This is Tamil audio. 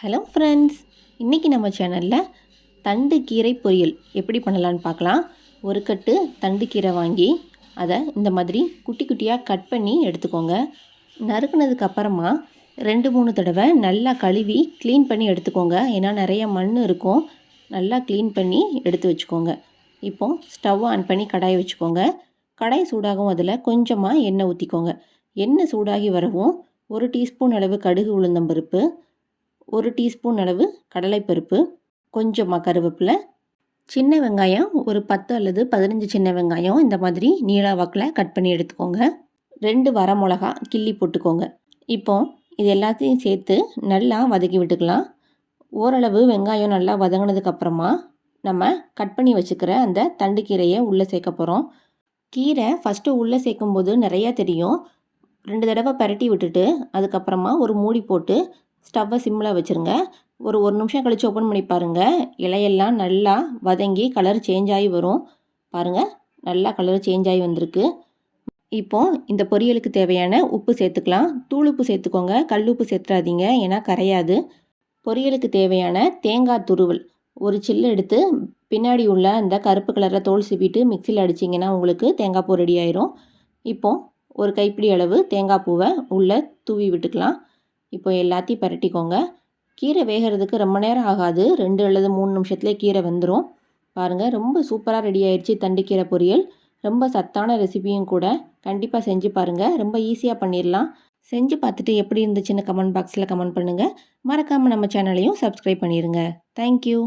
ஹலோ ஃப்ரெண்ட்ஸ், இன்றைக்கி நம்ம சேனலில் தண்டு கீரை பொரியல் எப்படி பண்ணலான்னு பார்க்கலாம். ஒரு கட்டு தண்டு கீரை வாங்கி அதை இந்த மாதிரி குட்டி குட்டியாக கட் பண்ணி எடுத்துக்கோங்க. நறுக்குனதுக்கு அப்புறமா 2-3 தடவை நல்லா கழுவி க்ளீன் பண்ணி எடுத்துக்கோங்க. ஏன்னா நிறைய மண் இருக்கும். நல்லா க்ளீன் பண்ணி எடுத்து வச்சுக்கோங்க. இப்போது ஸ்டவ் ஆன் பண்ணி கடாயை வச்சுக்கோங்க. கடாய் சூடாகவும் அதில் கொஞ்சமாக எண்ணெய் ஊற்றிக்கோங்க. எண்ணெய் சூடாகி வரவும் 1 டீஸ்பூன் அளவு கடுகு உளுந்தம்பருப்பு, 1 டீஸ்பூன் அளவு கடலைப்பருப்பு, கொஞ்சமாக கருவேப்பிலை, சின்ன வெங்காயம் ஒரு 10 அல்லது 15 சின்ன வெங்காயம் இந்த மாதிரி நீள வாக்கில் கட் பண்ணி எடுத்துக்கோங்க. 2 வரமிளகா கிள்ளி போட்டுக்கோங்க. இப்போ இது எல்லாத்தையும் சேர்த்து நல்லா வதக்கி விட்டுக்கலாம். ஓரளவு வெங்காயம் நல்லா வதங்கினதுக்கப்புறமா நம்ம கட் பண்ணி வச்சுக்கிற அந்த தண்டு கீரையை உள்ளே சேர்க்க போகிறோம். கீரை ஃபஸ்ட்டு உள்ளே சேர்க்கும்போது நிறையா தெரியும். 2 தடவை பரட்டி விட்டுட்டு அதுக்கப்புறமா ஒரு மூடி போட்டு ஸ்டவ்வை சிம்மில் வச்சுருங்க. ஒரு நிமிஷம் கழித்து ஓப்பன் பண்ணி பாருங்கள். இலையெல்லாம் நல்லா வதங்கி கலர் சேஞ்ச் ஆகி வரும். பாருங்கள், நல்லா கலர் சேஞ்ச் ஆகி வந்திருக்கு. இப்போது இந்த பொரியலுக்கு தேவையான உப்பு சேர்த்துக்கலாம். தூள் உப்பு சேர்த்துக்கோங்க, கல் உப்பு சேர்த்துறாதீங்க, ஏன்னா கரையாது. பொரியலுக்கு தேவையான தேங்காய் துருவல் ஒரு சில்லு எடுத்து பின்னாடி உள்ள அந்த கருப்பு கலரில் தோல் சீவிட்டு மிக்சியில் அடிச்சிங்கன்னா உங்களுக்கு தேங்காய் பூ ரெடி ஆயிரும். இப்போது ஒரு கைப்பிடி அளவு தேங்காய் பூவை உள்ளே தூவி விட்டுக்கலாம். இப்போ எல்லாத்தையும் பரட்டிக்கோங்க. கீரை வேகிறதுக்கு ரொம்ப நேரம் ஆகாது. 2 அல்லது 3 நிமிஷத்துலேயே கீரை வெந்துடும். பாருங்கள், ரொம்ப சூப்பராக ரெடி ஆயிடுச்சு தண்டு கீரை பொரியல். ரொம்ப சத்தான ரெசிபியும் கூட. கண்டிப்பாக செஞ்சு பாருங்கள். ரொம்ப ஈஸியாக பண்ணிடலாம். செஞ்சு பார்த்துட்டு எப்படி இருந்துச்சுன்னு கமெண்ட் பாக்ஸில் கமெண்ட் பண்ணுங்கள். மறக்காமல் நம்ம சேனலையும் சப்ஸ்கிரைப் பண்ணிடுங்க. தேங்க்யூ.